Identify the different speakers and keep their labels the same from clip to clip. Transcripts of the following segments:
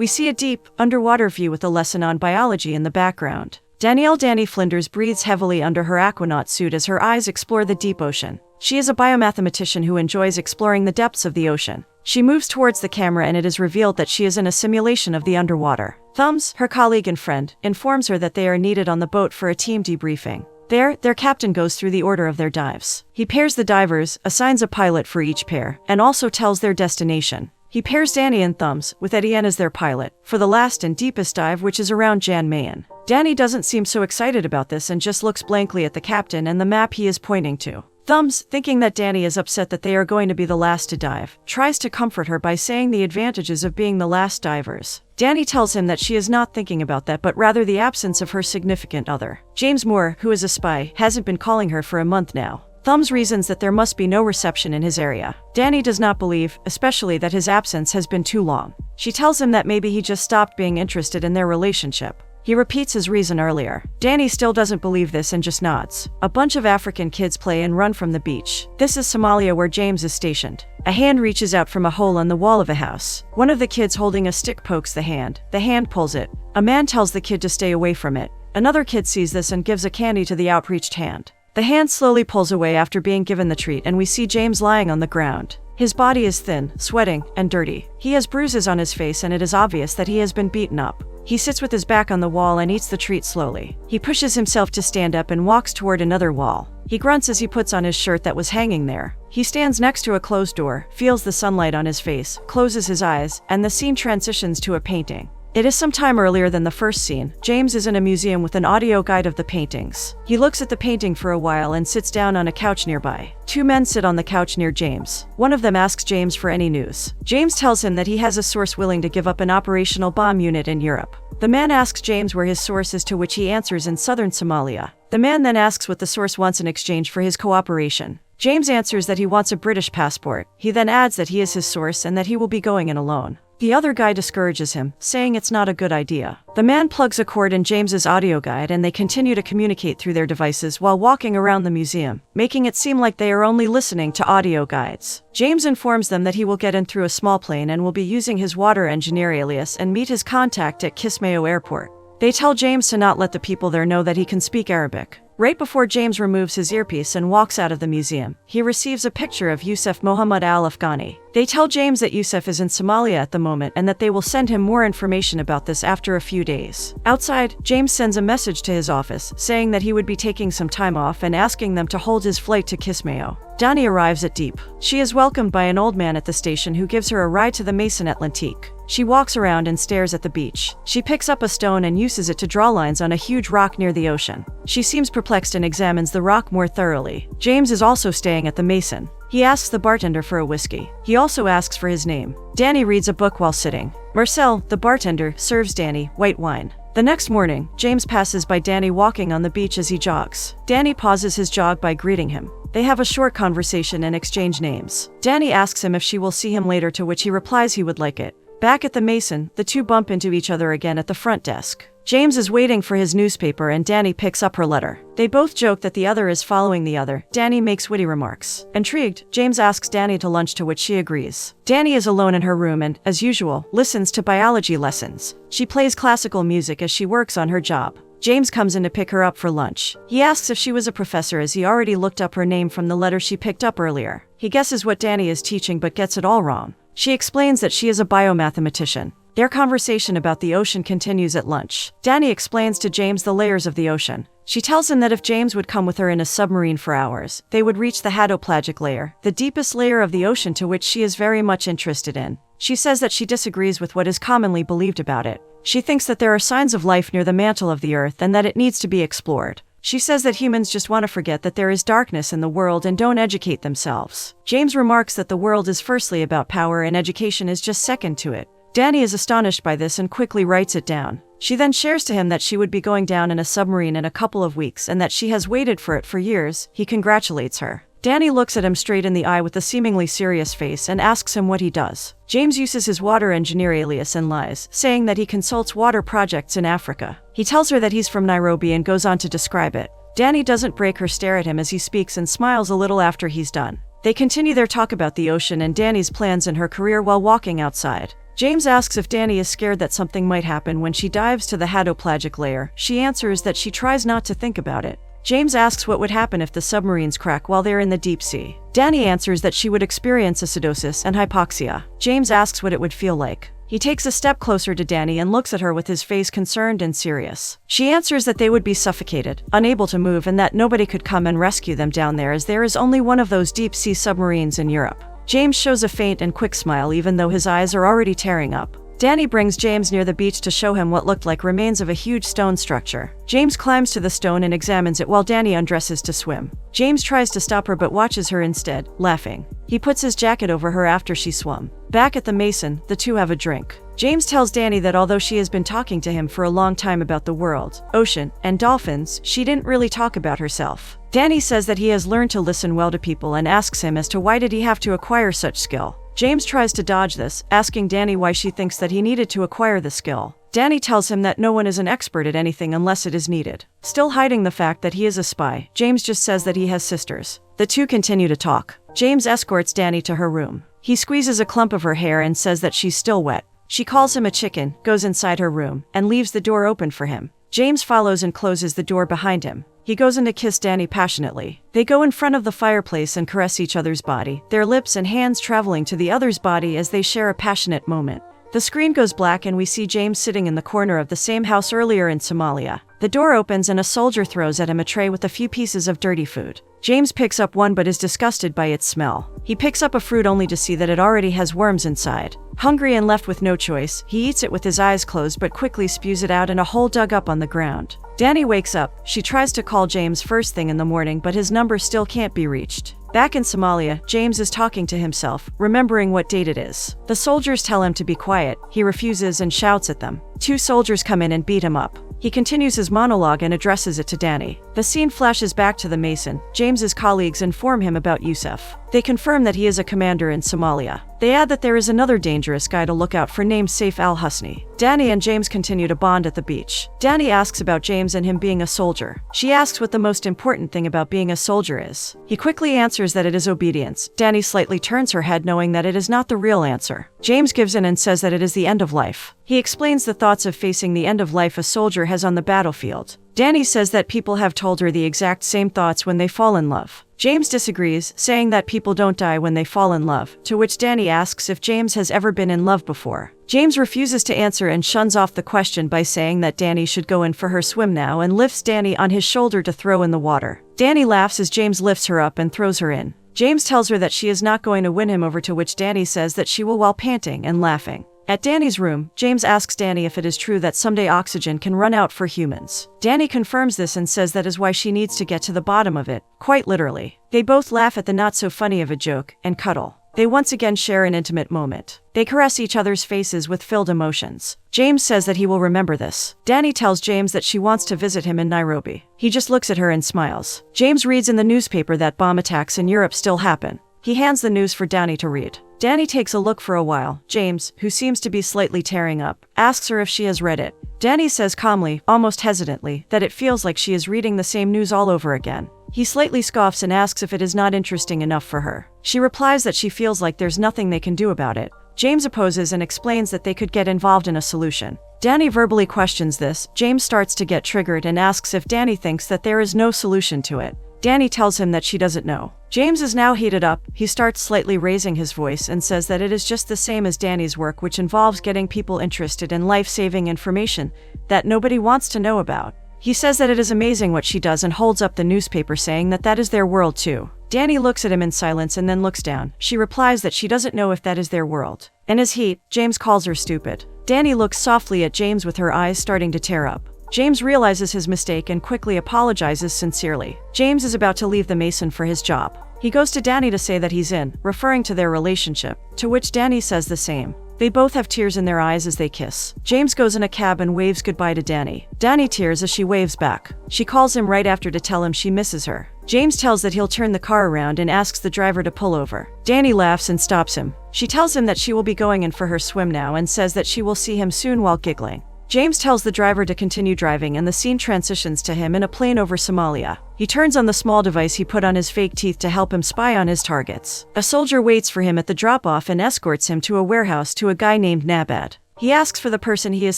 Speaker 1: We see a deep, underwater view with a lesson on biology in the background. Danny Flinders breathes heavily under her aquanaut suit as her eyes explore the deep ocean. She is a biomathematician who enjoys exploring the depths of the ocean. She moves towards the camera and it is revealed that she is in a simulation of the underwater. Thumbs, her colleague and friend, informs her that they are needed on the boat for a team debriefing. There, their captain goes through the order of their dives. He pairs the divers, assigns a pilot for each pair, and also tells their destination. He pairs Danny and Thumbs, with Etienne as their pilot, for the last and deepest dive, which is around Jan Mayen. Danny doesn't seem so excited about this and just looks blankly at the captain and the map he is pointing to. Thumbs, thinking that Danny is upset that they are going to be the last to dive, tries to comfort her by saying the advantages of being the last divers. Danny tells him that she is not thinking about that but rather the absence of her significant other. James Moore, who is a spy, hasn't been calling her for a month now. Thumbs reasons that there must be no reception in his area. Danny does not believe, especially that his absence has been too long. She tells him that maybe he just stopped being interested in their relationship. He repeats his reason earlier. Danny still doesn't believe this and just nods. A bunch of African kids play and run from the beach. This is Somalia where James is stationed. A hand reaches out from a hole on the wall of a house. One of the kids holding a stick pokes the hand. The hand pulls it. A man tells the kid to stay away from it. Another kid sees this and gives a candy to the outreached hand. The hand slowly pulls away after being given the treat and we see James lying on the ground. His body is thin, sweating, and dirty. He has bruises on his face and it is obvious that he has been beaten up. He sits with his back on the wall and eats the treat slowly. He pushes himself to stand up and walks toward another wall. He grunts as he puts on his shirt that was hanging there. He stands next to a closed door, feels the sunlight on his face, closes his eyes, and the scene transitions to a painting. It is some time earlier than the first scene. James is in a museum with an audio guide of the paintings. He looks at the painting for a while and sits down on a couch nearby. Two men sit on the couch near James. One of them asks James for any news. James tells him that he has a source willing to give up an operational bomb unit in Europe. The man asks James where his source is, to which he answers in southern Somalia. The man then asks what the source wants in exchange for his cooperation. James answers that he wants a British passport. He then adds that he is his source and that he will be going in alone. The other guy discourages him, saying it's not a good idea. The man plugs a cord in James's audio guide and they continue to communicate through their devices while walking around the museum, making it seem like they are only listening to audio guides. James informs them that he will get in through a small plane and will be using his water engineer alias and meet his contact at Kismayo Airport. They tell James to not let the people there know that he can speak Arabic. Right before James removes his earpiece and walks out of the museum, he receives a picture of Yusuf Mohammed al-Afghani. They tell James that Yusuf is in Somalia at the moment and that they will send him more information about this after a few days. Outside, James sends a message to his office, saying that he would be taking some time off and asking them to hold his flight to Kismayo. Dani arrives at Deep. She is welcomed by an old man at the station who gives her a ride to the Maison Atlantique. She walks around and stares at the beach. She picks up a stone and uses it to draw lines on a huge rock near the ocean. She seems perplexed and examines the rock more thoroughly. James is also staying at the Maison. He asks the bartender for a whiskey. He also asks for his name. Danny reads a book while sitting. Marcel, the bartender, serves Danny white wine. The next morning, James passes by Danny walking on the beach as he jogs. Danny pauses his jog by greeting him. They have a short conversation and exchange names. Danny asks him if she will see him later, to which he replies he would like it. Back at the Maison, the two bump into each other again at the front desk. James is waiting for his newspaper and Danny picks up her letter. They both joke that the other is following the other. Danny makes witty remarks. Intrigued, James asks Danny to lunch, to which she agrees. Danny is alone in her room and, as usual, listens to biology lessons. She plays classical music as she works on her job. James comes in to pick her up for lunch. He asks if she was a professor as he already looked up her name from the letter she picked up earlier. He guesses what Danny is teaching but gets it all wrong. She explains that she is a biomathematician. Their conversation about the ocean continues at lunch. Danny explains to James the layers of the ocean. She tells him that if James would come with her in a submarine for hours, they would reach the hadopelagic layer, the deepest layer of the ocean, to which she is very much interested in. She says that she disagrees with what is commonly believed about it. She thinks that there are signs of life near the mantle of the earth and that it needs to be explored. She says that humans just want to forget that there is darkness in the world and don't educate themselves. James remarks that the world is firstly about power and education is just second to it. Danny is astonished by this and quickly writes it down. She then shares to him that she would be going down in a submarine in a couple of weeks and that she has waited for it for years. He congratulates her. Danny looks at him straight in the eye with a seemingly serious face and asks him what he does. James uses his water engineer alias and lies, saying that he consults water projects in Africa. He tells her that he's from Nairobi and goes on to describe it. Danny doesn't break her stare at him as he speaks and smiles a little after he's done. They continue their talk about the ocean and Danny's plans in her career while walking outside. James asks if Danny is scared that something might happen when she dives to the hadopelagic layer. She answers that she tries not to think about it. James asks what would happen if the submarines crack while they're in the deep sea. Danny answers that she would experience acidosis and hypoxia. James asks what it would feel like. He takes a step closer to Danny and looks at her with his face concerned and serious. She answers that they would be suffocated, unable to move, and that nobody could come and rescue them down there, as there is only one of those deep-sea submarines in Europe. James shows a faint and quick smile even though his eyes are already tearing up. Danny brings James near the beach to show him what looked like remains of a huge stone structure. James climbs to the stone and examines it while Danny undresses to swim. James tries to stop her but watches her instead, laughing. He puts his jacket over her after she swum. Back at the Mason, the two have a drink. James tells Danny that although she has been talking to him for a long time about the world, ocean, and dolphins, she didn't really talk about herself. Danny says that he has learned to listen well to people and asks him as to why did he have to acquire such skill. James tries to dodge this, asking Danny why she thinks that he needed to acquire the skill. Danny tells him that no one is an expert at anything unless it is needed. Still hiding the fact that he is a spy, James just says that he has sisters. The two continue to talk. James escorts Danny to her room. He squeezes a clump of her hair and says that she's still wet. She calls him a chicken, goes inside her room, and leaves the door open for him. James follows and closes the door behind him. He goes in to kiss Danny passionately. They go in front of the fireplace and caress each other's body, their lips and hands traveling to the other's body as they share a passionate moment. The screen goes black and we see James sitting in the corner of the same house earlier in Somalia. The door opens and a soldier throws at him a tray with a few pieces of dirty food. James picks up one but is disgusted by its smell. He picks up a fruit only to see that it already has worms inside. Hungry and left with no choice, he eats it with his eyes closed but quickly spews it out in a hole dug up on the ground. Danny wakes up. She tries to call James first thing in the morning but his number still can't be reached. Back in Somalia, James is talking to himself, remembering what date it is. The soldiers tell him to be quiet. He refuses and shouts at them. Two soldiers come in and beat him up. He continues his monologue and addresses it to Danny. The scene flashes back to the Mason. James's colleagues inform him about Yusuf. They confirm that he is a commander in Somalia. They add that there is another dangerous guy to look out for named Saif al-Husni. Danny and James continue to bond at the beach. Danny asks about James and him being a soldier. She asks what the most important thing about being a soldier is. He quickly answers that it is obedience. Danny slightly turns her head knowing that it is not the real answer. James gives in and says that it is the end of life. He explains the thoughts of facing the end of life a soldier has on the battlefield. Danny says that people have told her the exact same thoughts when they fall in love. James disagrees, saying that people don't die when they fall in love, to which Danny asks if James has ever been in love before. James refuses to answer and shuns off the question by saying that Danny should go in for her swim now and lifts Danny on his shoulder to throw in the water. Danny laughs as James lifts her up and throws her in. James tells her that she is not going to win him over, to which Danny says that she will while panting and laughing. At Danny's room, James asks Danny if it is true that someday oxygen can run out for humans. Danny confirms this and says that is why she needs to get to the bottom of it, quite literally. They both laugh at the not so funny of a joke and cuddle. They once again share an intimate moment. They caress each other's faces with filled emotions. James says that he will remember this. Danny tells James that she wants to visit him in Nairobi. He just looks at her and smiles. James reads in the newspaper that bomb attacks in Europe still happen. He hands the news for Danny to read. Danny takes a look for a while. James, who seems to be slightly tearing up, asks her if she has read it. Danny says calmly, almost hesitantly, that it feels like she is reading the same news all over again. He slightly scoffs and asks if it is not interesting enough for her. She replies that she feels like there's nothing they can do about it. James opposes and explains that they could get involved in a solution. Danny verbally questions this. James starts to get triggered and asks if Danny thinks that there is no solution to it. Danny tells him that she doesn't know. James is now heated up. He starts slightly raising his voice and says that it is just the same as Danny's work, which involves getting people interested in life-saving information that nobody wants to know about. He says that it is amazing what she does and holds up the newspaper saying that that is their world too. Danny looks at him in silence and then looks down. She replies that she doesn't know if that is their world. In his heat, James calls her stupid. Danny looks softly at James with her eyes starting to tear up. James realizes his mistake and quickly apologizes sincerely. James is about to leave the Mason for his job. He goes to Danny to say that he's in, referring to their relationship, to which Danny says the same. They both have tears in their eyes as they kiss. James goes in a cab and waves goodbye to Danny. Danny tears as she waves back. She calls him right after to tell him she misses her. James tells that he'll turn the car around and asks the driver to pull over. Danny laughs and stops him. She tells him that she will be going in for her swim now and says that she will see him soon while giggling. James tells the driver to continue driving and the scene transitions to him in a plane over Somalia. He turns on the small device he put on his fake teeth to help him spy on his targets. A soldier waits for him at the drop-off and escorts him to a warehouse to a guy named Nabad. He asks for the person he is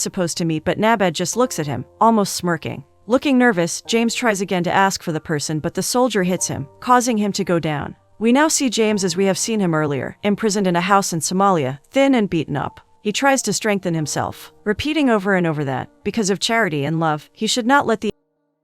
Speaker 1: supposed to meet, but Nabad just looks at him, almost smirking. Looking nervous, James tries again to ask for the person, but the soldier hits him, causing him to go down. We now see James as we have seen him earlier, imprisoned in a house in Somalia, thin and beaten up. He tries to strengthen himself, repeating over and over that, because of charity and love, he should not let the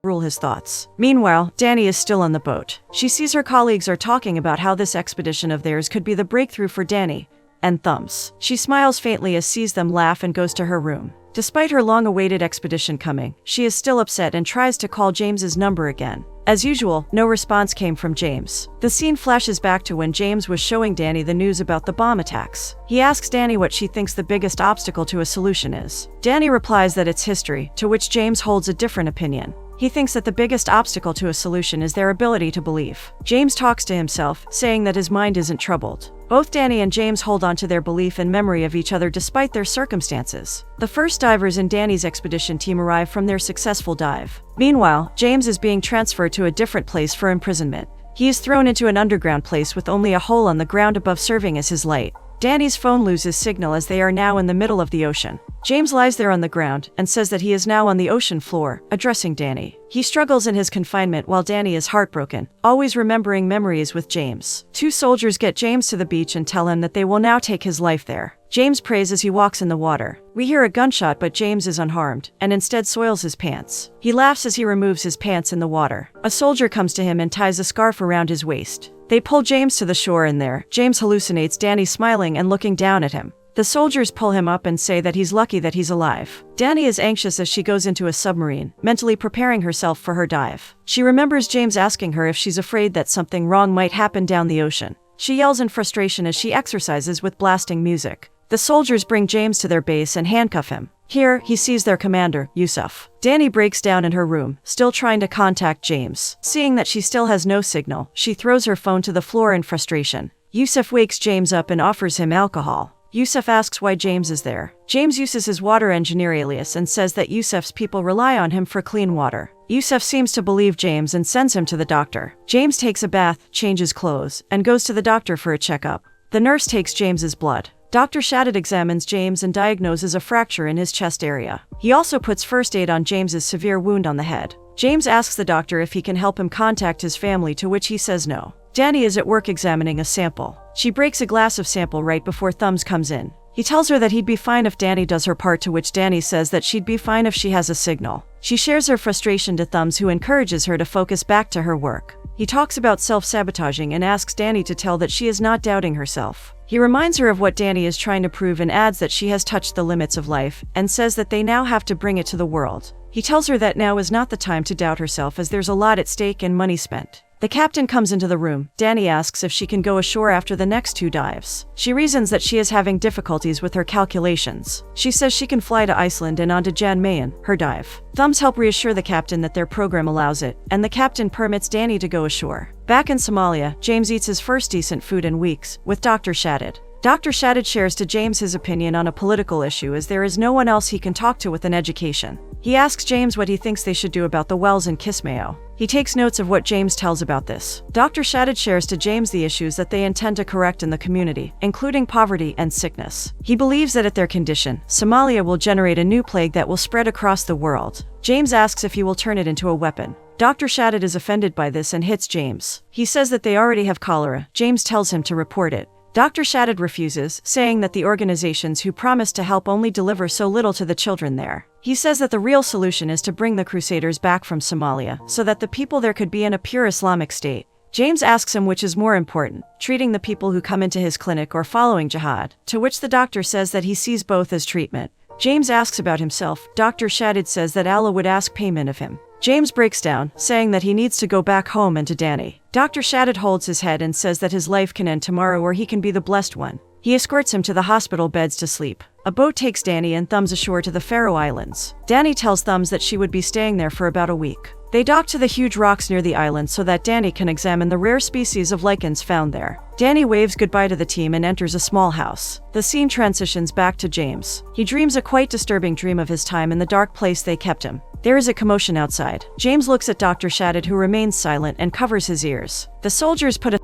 Speaker 1: rule his thoughts. Meanwhile, Danny is still on the boat. She sees her colleagues are talking about how this expedition of theirs could be the breakthrough for Danny and Thumbs. She smiles faintly as sees them laugh and goes to her room. Despite her long-awaited expedition coming, she is still upset and tries to call James's number again. As usual, no response came from James. The scene flashes back to when James was showing Danny the news about the bomb attacks. He asks Danny what she thinks the biggest obstacle to a solution is. Danny replies that it's history, to which James holds a different opinion. He thinks that the biggest obstacle to a solution is their ability to believe. James talks to himself, saying that his mind isn't troubled. Both Danny and James hold on to their belief and memory of each other despite their circumstances. The first divers in Danny's expedition team arrive from their successful dive. Meanwhile, James is being transferred to a different place for imprisonment. He is thrown into an underground place with only a hole on the ground above serving as his light. Danny's phone loses signal as they are now in the middle of the ocean. James lies there on the ground and says that he is now on the ocean floor, addressing Danny. He struggles in his confinement while Danny is heartbroken, always remembering memories with James. Two soldiers get James to the beach and tell him that they will now take his life there. James prays as he walks in the water. We hear a gunshot, but James is unharmed, and instead soils his pants. He laughs as he removes his pants in the water. A soldier comes to him and ties a scarf around his waist. They pull James to the shore, and there, James hallucinates Danny smiling and looking down at him. The soldiers pull him up and say that he's lucky that he's alive. Danny is anxious as she goes into a submarine, mentally preparing herself for her dive. She remembers James asking her if she's afraid that something wrong might happen down the ocean. She yells in frustration as she exercises with blasting music. The soldiers bring James to their base and handcuff him. Here, he sees their commander, Yusuf. Danny breaks down in her room, still trying to contact James. Seeing that she still has no signal, she throws her phone to the floor in frustration. Yusuf wakes James up and offers him alcohol. Yusuf asks why James is there. James uses his water engineer alias and says that Yusuf's people rely on him for clean water. Yusuf seems to believe James and sends him to the doctor. James takes a bath, changes clothes, and goes to the doctor for a checkup. The nurse takes James's blood. Dr. Shaddad examines James and diagnoses a fracture in his chest area. He also puts first aid on James's severe wound on the head. James asks the doctor if he can help him contact his family, to which he says no. Danny is at work examining a sample. She breaks a glass of sample right before Thumbs comes in. He tells her that he'd be fine if Danny does her part, to which Danny says that she'd be fine if she has a signal. She shares her frustration to Thumbs, who encourages her to focus back to her work. He talks about self-sabotaging and asks Danny to tell that she is not doubting herself. He reminds her of what Danny is trying to prove and adds that she has touched the limits of life, and says that they now have to bring it to the world. He tells her that now is not the time to doubt herself, as there's a lot at stake and money spent. The captain comes into the room. Danny asks if she can go ashore after the next 2 dives. She reasons that she is having difficulties with her calculations. She says she can fly to Iceland and on to Jan Mayen, her dive. Thumbs help reassure the captain that their program allows it, and the captain permits Danny to go ashore. Back in Somalia, James eats his first decent food in weeks, with Dr. Shaddad. Dr. Shaddad shares to James his opinion on a political issue, as there is no one else he can talk to with an education. He asks James what he thinks they should do about the wells in Kismayo. He takes notes of what James tells about this. Dr. Shaddad shares to James the issues that they intend to correct in the community, including poverty and sickness. He believes that at their condition, Somalia will generate a new plague that will spread across the world. James asks if he will turn it into a weapon. Dr. Shaddad is offended by this and hits James. He says that they already have cholera. James tells him to report it. Dr. Shaddad refuses, saying that the organizations who promise to help only deliver so little to the children there. He says that the real solution is to bring the Crusaders back from Somalia, so that the people there could be in a pure Islamic state. James asks him which is more important, treating the people who come into his clinic or following jihad, to which the doctor says that he sees both as treatment. James asks about himself. Dr. Shaddad says that Allah would ask payment of him. James breaks down, saying that he needs to go back home and to Danny. Dr. Shaddad holds his head and says that his life can end tomorrow or he can be the blessed one. He escorts him to the hospital beds to sleep. A boat takes Danny and Thumbs ashore to the Faroe Islands. Danny tells Thumbs that she would be staying there for about a week. They dock to the huge rocks near the island so that Danny can examine the rare species of lichens found there. Danny waves goodbye to the team and enters a small house. The scene transitions back to James. He dreams a quite disturbing dream of his time in the dark place they kept him. There is a commotion outside. James looks at Dr. Shaddad, who remains silent and covers his ears. The soldiers put a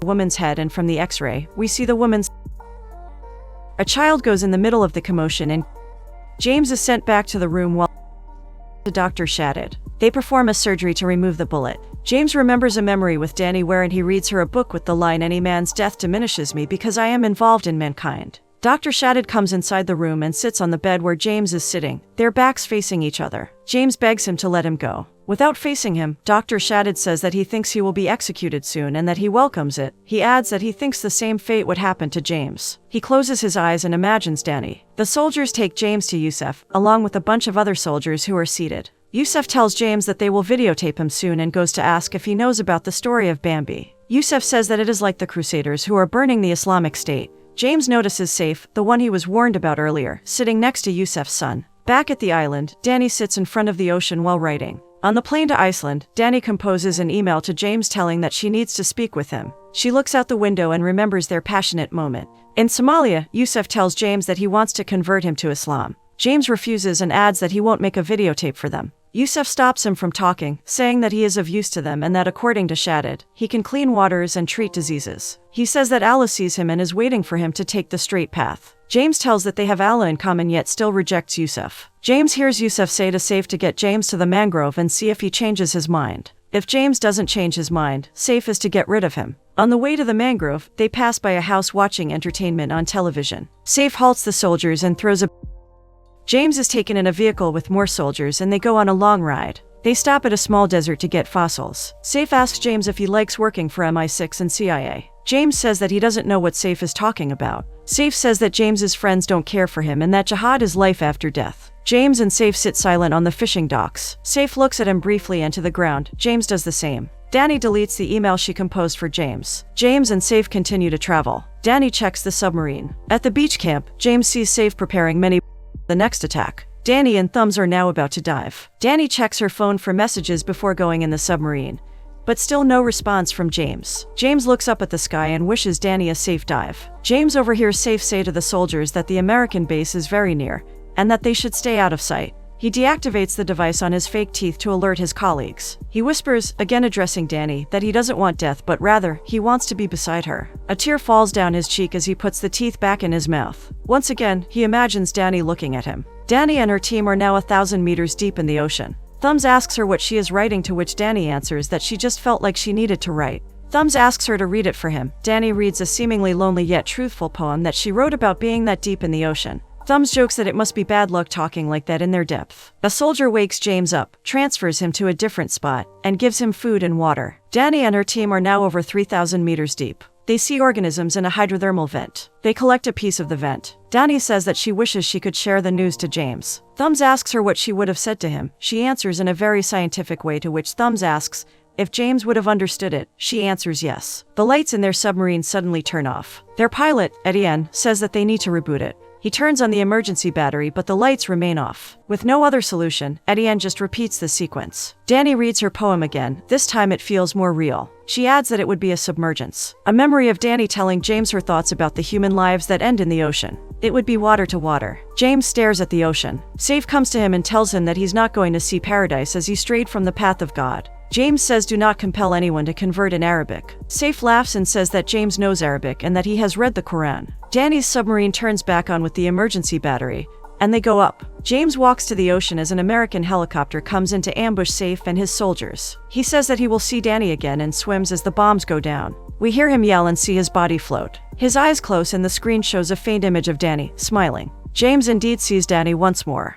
Speaker 1: woman's head, and from the x-ray, we see the woman's. A child goes in the middle of the commotion, and James is sent back to the room while Dr. Shaddad. They perform a surgery to remove the bullet. James remembers a memory with Danny wherein he reads her a book with the line, "Any man's death diminishes me because I am involved in mankind." Dr. Shaddad comes inside the room and sits on the bed where James is sitting, their backs facing each other. James begs him to let him go. Without facing him, Dr. Shaddad says that he thinks he will be executed soon and that he welcomes it. He adds that he thinks the same fate would happen to James. He closes his eyes and imagines Danny. The soldiers take James to Yusuf, along with a bunch of other soldiers who are seated. Yusuf tells James that they will videotape him soon and goes to ask if he knows about the story of Bambi. Yusuf says that it is like the Crusaders who are burning the Islamic State. James notices Saif, the one he was warned about earlier, sitting next to Yusuf's son. Back at the island, Danny sits in front of the ocean while writing. On the plane to Iceland, Danny composes an email to James telling that she needs to speak with him. She looks out the window and remembers their passionate moment. In Somalia, Yusuf tells James that he wants to convert him to Islam. James refuses and adds that he won't make a videotape for them. Yusuf stops him from talking, saying that he is of use to them and that according to Shaddad, he can clean waters and treat diseases. He says that Allah sees him and is waiting for him to take the straight path. James tells that they have Allah in common yet still rejects Yusuf. James hears Yusuf say to Saif to get James to the mangrove and see if he changes his mind. If James doesn't change his mind, Saif is to get rid of him. On the way to the mangrove, they pass by a house watching entertainment on television. Saif halts the soldiers and throws a. James is taken in a vehicle with more soldiers and they go on a long ride. They stop at a small desert to get fossils. Saif asks James if he likes working for MI6 and CIA. James says that he doesn't know what Saif is talking about. Saif says that James's friends don't care for him and that jihad is life after death. James and Saif sit silent on the fishing docks. Saif looks at him briefly and to the ground. James does the same. Danny deletes the email she composed for James. James and Saif continue to travel. Danny checks the submarine. At the beach camp, James sees Saif preparing many the next attack. Danny and Thumbs are now about to dive. Danny checks her phone for messages before going in the submarine, but still no response from James. James looks up at the sky and wishes Danny a safe dive. James overhears Saif say to the soldiers that the American base is very near, and that they should stay out of sight. He deactivates the device on his fake teeth to alert his colleagues. He whispers, again addressing Danny, that he doesn't want death but rather, he wants to be beside her. A tear falls down his cheek as he puts the teeth back in his mouth. Once again, he imagines Danny looking at him. Danny and her team are now 1,000 meters deep in the ocean. Thumbs asks her what she is writing, to which Danny answers that she just felt like she needed to write. Thumbs asks her to read it for him. Danny reads a seemingly lonely yet truthful poem that she wrote about being that deep in the ocean. Thumbs jokes that it must be bad luck talking like that in their depth. A soldier wakes James up, transfers him to a different spot, and gives him food and water. Danny and her team are now over 3,000 meters deep. They see organisms in a hydrothermal vent. They collect a piece of the vent. Danny says that she wishes she could share the news to James. Thumbs asks her what she would have said to him. She answers in a very scientific way, to which Thumbs asks if James would have understood it. She answers yes. The lights in their submarine suddenly turn off. Their pilot, Etienne, says that they need to reboot it. He turns on the emergency battery, but the lights remain off. With no other solution, Etienne just repeats the sequence. Danny reads her poem again. This time it feels more real. She adds that it would be a submergence. A memory of Danny telling James her thoughts about the human lives that end in the ocean. It would be water to water. James stares at the ocean. Saif comes to him and tells him that he's not going to see paradise as he strayed from the path of God. James says do not compel anyone to convert in Arabic. Saif laughs and says that James knows Arabic and that he has read the Quran. Danny's submarine turns back on with the emergency battery, and they go up. James walks to the ocean as an American helicopter comes in to ambush Saif and his soldiers. He says that he will see Danny again and swims as the bombs go down. We hear him yell and see his body float. His eyes close and the screen shows a faint image of Danny, smiling. James indeed sees Danny once more.